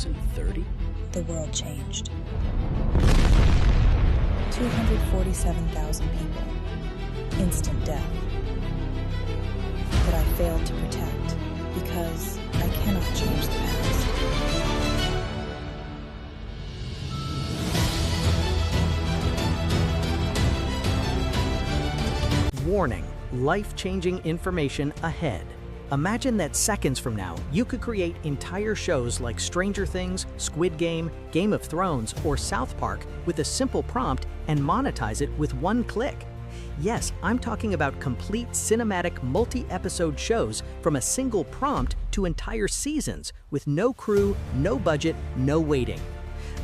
2030? The world changed. 247,000 people. Instant death. That I failed to protect because I cannot change the past. Warning: life-changing information ahead. Imagine that seconds from now, you could create entire shows like Stranger Things, Squid Game, Game of Thrones, or South Park with a simple prompt and monetize it with one click. Yes, I'm talking about complete cinematic multi-episode shows from a single prompt to entire seasons with no crew, no budget, no waiting.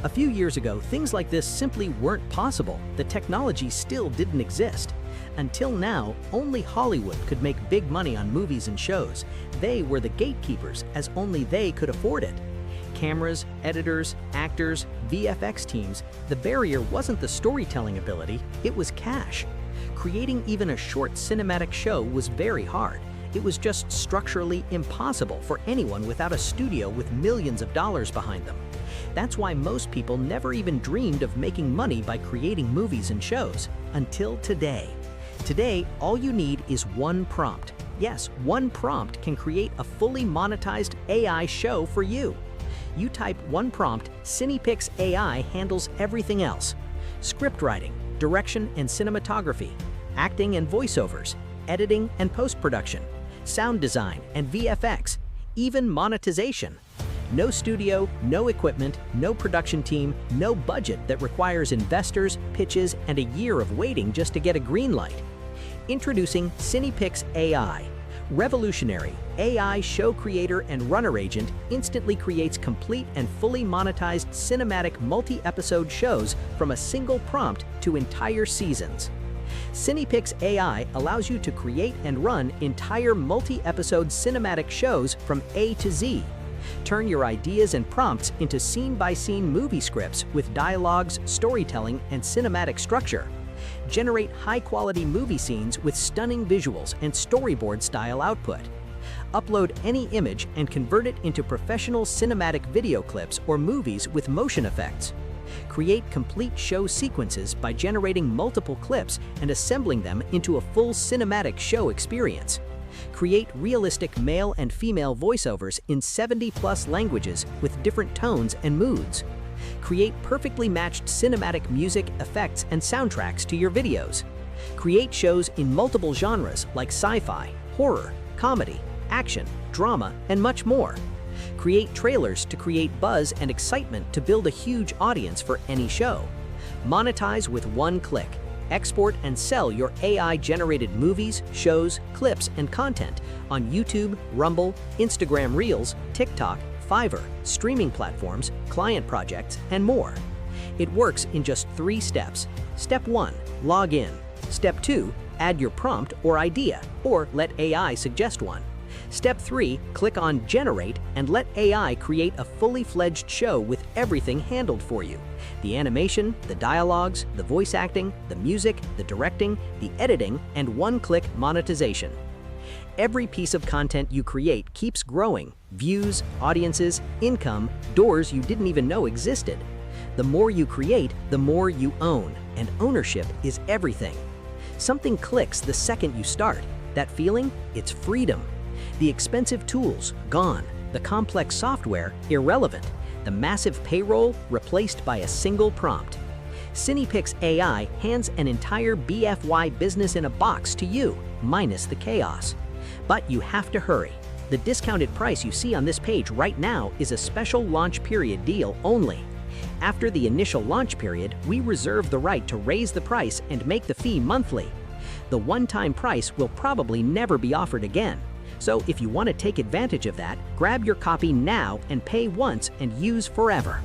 A few years ago, things like this simply weren't possible. The technology still didn't exist. Until now, only Hollywood could make big money on movies and shows. They were the gatekeepers, as only they could afford it. Cameras, editors, actors, VFX teams, the barrier wasn't the storytelling ability, it was cash. Creating even a short cinematic show was very hard. It was just structurally impossible for anyone without a studio with millions of dollars behind them. That's why most people never even dreamed of making money by creating movies and shows, until today. Today, all you need is one prompt. Yes, one prompt can create a fully monetized AI show for you. You type one prompt, CINEPIX AI handles everything else. Script writing, direction and cinematography, acting and voiceovers, editing and post-production, sound design and VFX, even monetization. No studio, no equipment, no production team, no budget that requires investors, pitches, and a year of waiting just to get a green light. Introducing CINEPIX AI. Revolutionary AI show creator and runner agent instantly creates complete and fully monetized cinematic multi-episode shows from a single prompt to entire seasons. CINEPIX AI allows you to create and run entire multi-episode cinematic shows from A to Z. Turn your ideas and prompts into scene-by-scene movie scripts with dialogues, storytelling, and cinematic structure. Generate high-quality movie scenes with stunning visuals and storyboard-style output. Upload any image and convert it into professional cinematic video clips or movies with motion effects. Create complete show sequences by generating multiple clips and assembling them into a full cinematic show experience. Create realistic male and female voiceovers in 70+ languages with different tones and moods. Create perfectly matched cinematic music, effects, and soundtracks to your videos. Create shows in multiple genres like sci-fi, horror, comedy, action, drama, and much more. Create trailers to create buzz and excitement to build a huge audience for any show. Monetize with one click. Export and sell your AI-generated movies, shows, clips, and content on YouTube, Rumble, Instagram Reels, TikTok, Fiverr, streaming platforms, client projects, and more. It works in just 3 steps. Step 1, log in. Step 2, add your prompt or idea, or let AI suggest one. Step 3, click on Generate and let AI create a fully fledged show with everything handled for you. The animation, the dialogues, the voice acting, the music, the directing, the editing, and one-click monetization. Every piece of content you create keeps growing. Views, audiences, income, doors you didn't even know existed. The more you create, the more you own, and ownership is everything. Something clicks the second you start. That feeling? It's freedom. The expensive tools, gone. The complex software, irrelevant. The massive payroll, replaced by a single prompt. CINEPIX AI hands an entire BFY business in a box to you, minus the chaos. But you have to hurry. The discounted price you see on this page right now is a special launch period deal only. After the initial launch period, we reserve the right to raise the price and make the fee monthly. The one-time price will probably never be offered again. So if you want to take advantage of that, grab your copy now and pay once and use forever.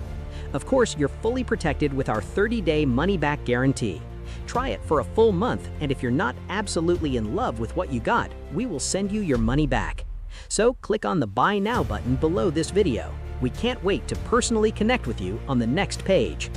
Of course, you're fully protected with our 30-day money-back guarantee. Try it for a full month, and if you're not absolutely in love with what you got, we will send you your money back. So click on the Buy Now button below this video. We can't wait to personally connect with you on the next page.